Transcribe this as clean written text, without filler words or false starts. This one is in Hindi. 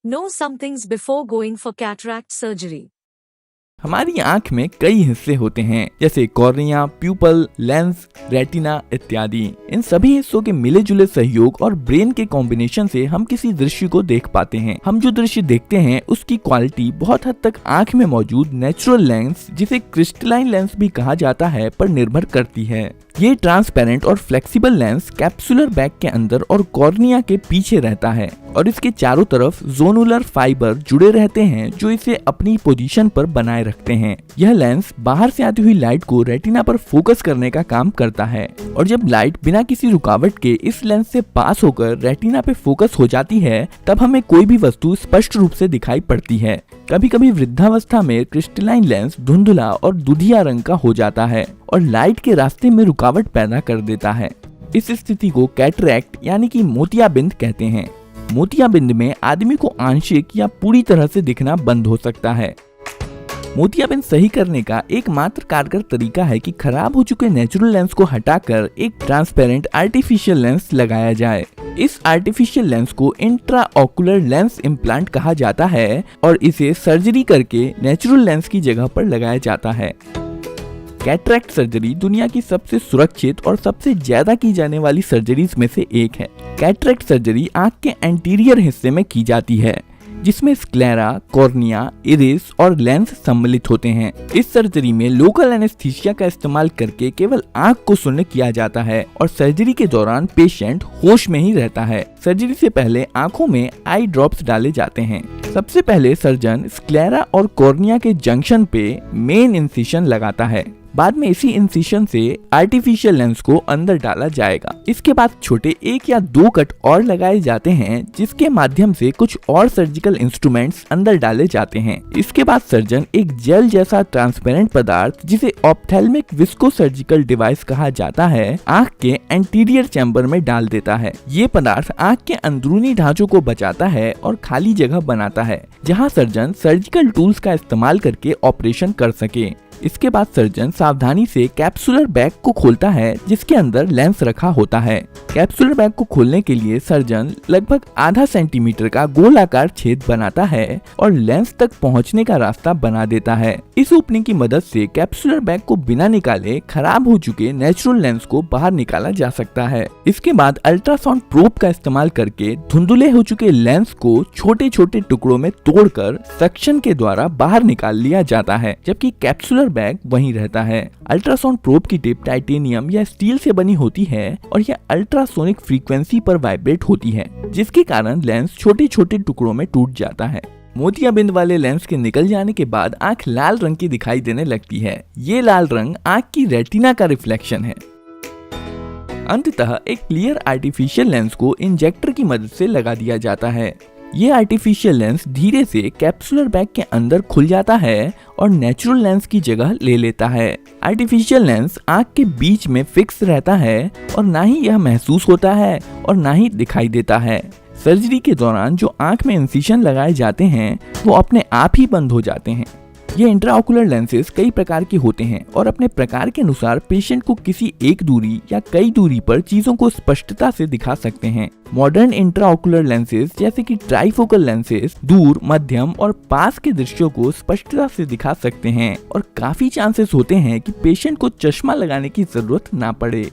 Know some things before going for cataract surgery. हमारी आंख में कई हिस्से होते हैं, जैसे कॉर्निया, प्यूपल, लेंस, रेटिना इत्यादि। इन सभी हिस्सों के मिले जुले सहयोग और ब्रेन के कॉम्बिनेशन से हम किसी दृश्य को देख पाते हैं। हम जो दृश्य देखते हैं उसकी क्वालिटी बहुत हद तक आंख में मौजूद नेचुरल लेंस, जिसे क्रिस्टलाइन लेंस भी कहा जाता है, पर निर्भर करती है। ये ट्रांसपेरेंट और फ्लेक्सिबल लेंस कैप्सुलर बैग के अंदर और कॉर्निया के पीछे रहता है और इसके चारों तरफ जोनुलर फाइबर जुड़े रहते हैं जो इसे अपनी पोजीशन पर बनाए रखते हैं। यह लेंस बाहर से आती हुई लाइट को रेटिना पर फोकस करने का काम करता है और जब लाइट बिना किसी रुकावट के इस लेंस से पास होकर रेटिना पे फोकस हो जाती है, तब हमें कोई भी वस्तु स्पष्ट रूप से दिखाई पड़ती है। कभी कभी वृद्धावस्था में क्रिस्टलाइन लेंस धुंधला और दुधिया रंग का हो जाता है और लाइट के रास्ते में रुकावट पैदा कर देता है। इस स्थिति को कैटरैक्ट यानी कि मोतियाबिंद कहते हैं। मोतियाबिंद में आदमी को आंशिक या पूरी तरह से दिखना बंद हो सकता है। मोतियाबिंद सही करने का एकमात्र कारगर तरीका है कि खराब हो चुके नेचुरल लेंस को हटाकर एक ट्रांसपेरेंट आर्टिफिशियल लेंस लगाया जाए। इस आर्टिफिशियल लेंस को इंट्राओकुलर लेंस इम्प्लांट कहा जाता है और इसे सर्जरी करके नेचुरल लेंस की जगह पर लगाया जाता है। कैटरैक्ट सर्जरी दुनिया की सबसे सुरक्षित और सबसे ज्यादा की जाने वाली सर्जरीज में से एक है। कैटरैक्ट सर्जरी आंख के एंटीरियर हिस्से में की जाती है, जिसमें स्क्लेरा, कॉर्निया, इरिस और लेंस सम्मिलित होते हैं। इस सर्जरी में लोकल एनेस्थीसिया का इस्तेमाल करके केवल आंख को शून्य किया जाता है और सर्जरी के दौरान पेशेंट होश में ही रहता है। सर्जरी से पहले आंखों में आई ड्रॉप्स डाले जाते हैं। सबसे पहले सर्जन स्क्लेरा और कॉर्निया के जंक्शन पे मेन इंसिशन लगाता है। बाद में इसी इंसिशन से आर्टिफिशियल लेंस को अंदर डाला जाएगा। इसके बाद छोटे 1 या 2 कट और लगाए जाते हैं, जिसके माध्यम से कुछ और सर्जिकल इंस्ट्रूमेंट्स अंदर डाले जाते हैं। इसके बाद सर्जन एक जेल जैसा ट्रांसपेरेंट पदार्थ, जिसे ऑप्थेल्मिक विस्को सर्जिकल डिवाइस कहा जाता है, आंख के एंटीरियर चैम्बर में डाल देता है। ये पदार्थ आंख के अंदरूनी ढांचों को बचाता है और खाली जगह बनाता है, जहाँ सर्जन सर्जिकल टूल्स का इस्तेमाल करके ऑपरेशन कर सके। इसके बाद सर्जन सावधानी से कैप्सुलर बैग को खोलता है, जिसके अंदर लेंस रखा होता है। कैप्सुलर बैग को खोलने के लिए सर्जन लगभग आधा सेंटीमीटर का गोलाकार छेद बनाता है और लेंस तक पहुंचने का रास्ता बना देता है। इस ओपनिंग की मदद से कैप्सुलर बैग को बिना निकाले खराब हो चुके नेचुरल लेंस को बाहर निकाला जा सकता है। इसके बाद अल्ट्रासाउंड प्रोब का इस्तेमाल करके धुंधले हो चुके लेंस को छोटे छोटे टुकड़ों में तोड़कर सक्शन के द्वारा बाहर निकाल लिया जाता है, जबकि कैप्सुलर बैग वहीं रहता है। अल्ट्रासाउंड प्रोब की टिप टाइटेनियम या स्टील से बनी होती है और यह अल्ट्रासोनिक फ्रीक्वेंसी पर वाइब्रेट होती है, जिसके कारण लेंस छोटे छोटे टुकड़ों में टूट जाता है। मोतियाबिंद वाले लेंस के निकल जाने के बाद आंख लाल रंग की दिखाई देने लगती है। ये लाल रंग आंख की रेटिना का रिफ्लेक्शन है। अंततः एक क्लियर आर्टिफिशियल लेंस को इंजेक्टर की मदद से लगा दिया जाता है। ये आर्टिफिशियल लेंस धीरे से कैप्सुलर बैग के अंदर खुल जाता है और नेचुरल लेंस की जगह ले लेता है। आर्टिफिशियल लेंस आंख के बीच में फिक्स रहता है और ना ही यह महसूस होता है और ना ही दिखाई देता है। सर्जरी के दौरान जो आंख में इंसिशन लगाए जाते हैं वो अपने आप ही बंद हो जाते हैं। ये इंट्राओकुलर लेंसेज कई प्रकार के होते हैं और अपने प्रकार के अनुसार पेशेंट को किसी एक दूरी या कई दूरी पर चीजों को स्पष्टता से दिखा सकते हैं। मॉडर्न इंट्राओकुलर लेंसेज जैसे कि ट्राइफोकल लेंसेज दूर, मध्यम और पास के दृश्यों को स्पष्टता से दिखा सकते हैं और काफी चांसेस होते हैं कि पेशेंट को चश्मा लगाने की जरूरत ना पड़े।